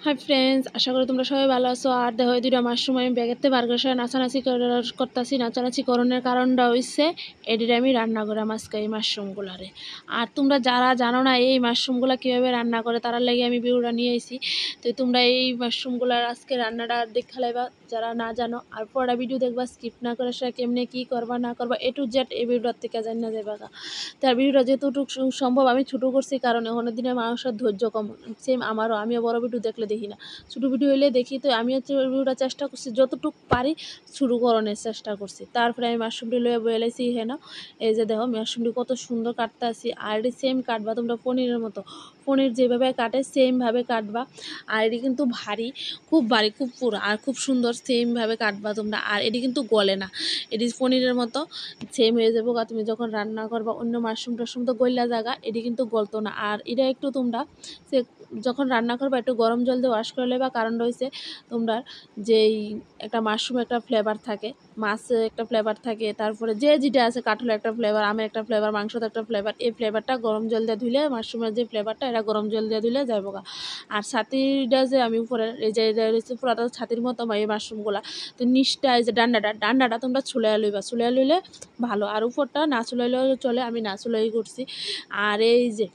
Hi friends, আশা করি তোমরা সবাই ভালো আছো। আর দেখো এই দুইটা মাশরুম আমি ব্যাগেতে বার করে নাচানাচি করতেছি। নাচানাচি করণের কারণটা হচ্ছে এডিটা আমি রান্না করাম আজকে এই মাশরুমগুলারে। আর তোমরা যারা জানো না এই মাশরুমগুলা কীভাবে রান্না করে তারা লাগে আমি ভিডিওটা নিয়ে আইছি। তো তোমরা এই মাশরুমগুলার আজকে রান্নাটা দেখা লাইবা যারা না জানো, আর পরে ভিডিও দেখবা, স্কিপ না করে সেটা কেমনে কী করবা না করবা এ টু জেড এই ভিডিওটার থেকে জানি না যাবা। তার ভিডিওটা যেতটুকু সম্ভব আমি ছোটো করছি, কারণ অনেক দিনে মানুষের ধৈর্য কম। সেম আমিও বড় ভিডিও দেখলে দেখি না, ছোটো ভিডিও হইলে দেখি। তো আমিও ভিডিওটা চেষ্টা করছি যতটুকু পারি শুরু করানোর চেষ্টা করছি। তারপরে আমি মাশরুমটি লয়ে বয়েলাইছি হেন। এই যে দেখো মাশরুমটি কত সুন্দর কাটতে আসি। আর এটি সেম কাটবা তোমরা পনিরের মতো, পনির যেভাবে কাটে সেমভাবে কাটবা। আর এটি কিন্তু খুব ভারী, খুব পুরো আর খুব সুন্দর সেমভাবে কাটবা তোমরা। আর এটি কিন্তু গলে না, এটি পনিরের মতো সেম হয়ে যাবো। তুমি যখন রান্না করবা অন্য মাশরুম টাশরুম তো গইলা জায়গা, এটি কিন্তু গলতো না। আর এটা একটু তোমরা সে যখন রান্না করবা একটু গরম জল দিয়ে ওয়াশ করে নেবা, কারণ রয়েছে তোমরা যেই একটা মাশরুম একটা ফ্লেভার থাকে, মাছে একটা ফ্লেভার থাকে, তারপরে যেটা আছে কাঠলে একটা ফ্লেভার, আমের একটা ফ্লেভার, মাংসতে একটা ফ্লেভার। এই ফ্লেভারটা গরম জল দিয়ে ধুলে মাশরুমের যে ফ্লেভারটা এটা গরম জল দিয়ে ধুলে যাইব গা। আর ছাতিটা যে আমি উপরে এই যে রয়েছে পুরাটা ছাতির মতো এই মাশরুমগুলা, তো নিচটা এই যে ডান্ডাটা তোমরা ছুলে লইলে ভালো। আর উপরটা না চুলাইলেও চলে, আমি না চুলাই করছি। আর এই যে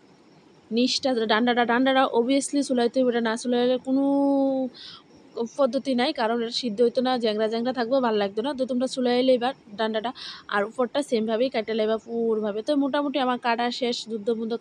নিচটা ডান্ডাটা অবভিয়াসলি চুলাইতে হবে, এটা না চুলাইলে কোনো পদ্ধতি নাই, কারণ এটা সিদ্ধ হইতো না, জ্যাংরা থাকবো, ভালো লাগতো না। তো তোমরা চুলাই লইবা ডান্ডাটা, আর উপরটা সেমভাবেই কাটে লাইবা পুরোভাবে। তো মোটামুটি আমার কাটা শেষ,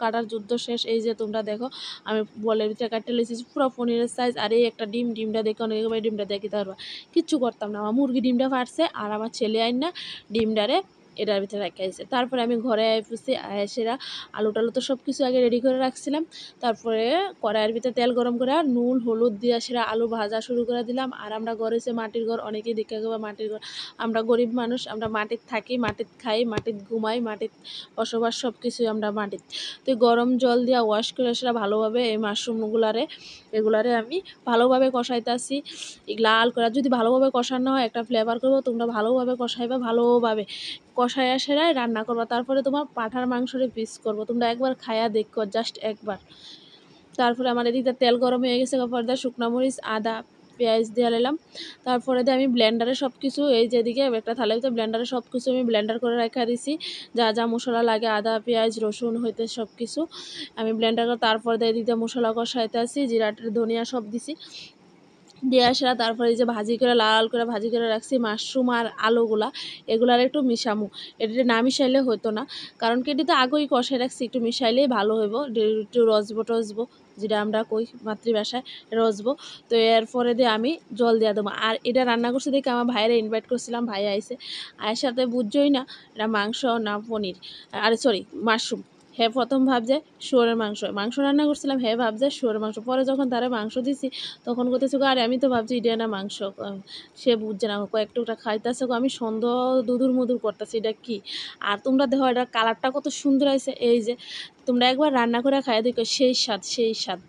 কাটার যুদ্ধ শেষ। এই যে তোমরা দেখো আমি বলের ভিতরে কাটতে লেছি পুরো পনিরের সাইজ। আর এই একটা ডিমটা দেখো অনেক ডিমটা দেখতে পারবা, কিচ্ছু করতাম না। আমার মুরগি ডিমটা ফাটছে আর আমার ছেলে আইন না ডিমটারে এটার ভিতরে রাখাইছে। তারপরে আমি ঘরে আইসি, সেরা আলু টালু তো সব কিছু আগে রেডি করে রাখছিলাম। তারপরে কড়াইয়ের ভিতরে তেল গরম করে নুন হলুদ দিয়ে সেরা আলু ভাজা শুরু করে দিলাম। আর আমরা ঘরে এসে মাটির ঘর, অনেকেই দেখে গেবা মাটির ঘর, আমরা গরিব মানুষ, আমরা মাটির থাকি, মাটির খাই, মাটির ঘুমাই, মাটির বসবাস, সব কিছুই আমরা মাটির। তো গরম জল দিয়ে ওয়াশ করে সেটা ভালোভাবে এই এগুলারে আমি ভালোভাবে কষাইতেছি লাল করে। যদি ভালোভাবে কষানো হয় একটা ফ্লেভার করবো, তোমরা ভালোভাবে কষাইবা, ভালোভাবে কষাইয়া সেরাই রান্না করবা। তারপরে তোমার পাঠার মাংসরে পিস করবো, তোমরা একবার খায়া দেখো, জাস্ট একবার। তারপরে আমার এদিকে তেল গরম হয়ে গেছে, পর্দা শুকনো মরিচ আদা পেঁয়াজ দিয়ে নিলাম। তারপরে দিয়ে আমি ব্লেন্ডারে সব কিছু, এই যেদিকে একটা থালাতে ব্লেন্ডারে সব কিছু আমি ব্লেন্ডার করে রাখা দিছি, যা যা মশলা লাগে আদা পেঁয়াজ রসুন হইতে সব কিছু আমি ব্লেন্ডার করে। তারপরে দিয়ে এদিকে মশলা কষাইতে আসি, জিরা ধনিয়া সব দিছি দিয়ে আসা। তারপরে এই যে লাল করে ভাজি করে রাখছি মাশরুম আর আলুগুলা, এগুলার একটু মিশামু। এটা না মিশাইলে হতো না, কারণ কি এটিতে আগেই কষাই রাখছি, একটু মিশাইলেই ভালো হইব। একটু রসবো যেটা আমরা কই মাতৃভাষায় রসবো। তো এরপরে দিয়ে আমি জল দিয়ে দেবো। আর এটা রান্না করছি দেখে আমার ভাইয়েরা ইনভাইট করছিলাম, ভাই আইসে, আয়ের সাথে বুঝছই না এটা মাংস না পনির, আরে সরি মাশরুম। হ্যাঁ প্রথম ভাবছে শুয়োরের মাংস রান্না করছিলাম, হ্যাঁ ভাবছে শুয়োরের মাংস। পরে যখন তারা মাংস দিছি তখন করতেছে, আরে আমি তো ভাবছি এটা না মাংস। সে বুঝছে না, কয়েকটুকটা খাইতেছে, আমি সন্দেহ দুদুর মধুর করতেছি এটা কি। আর তোমরা দেখো এটার কালারটা কত সুন্দর আছে। এই যে তোমরা একবার রান্না করে খাই দেখো, সেই স্বাদ।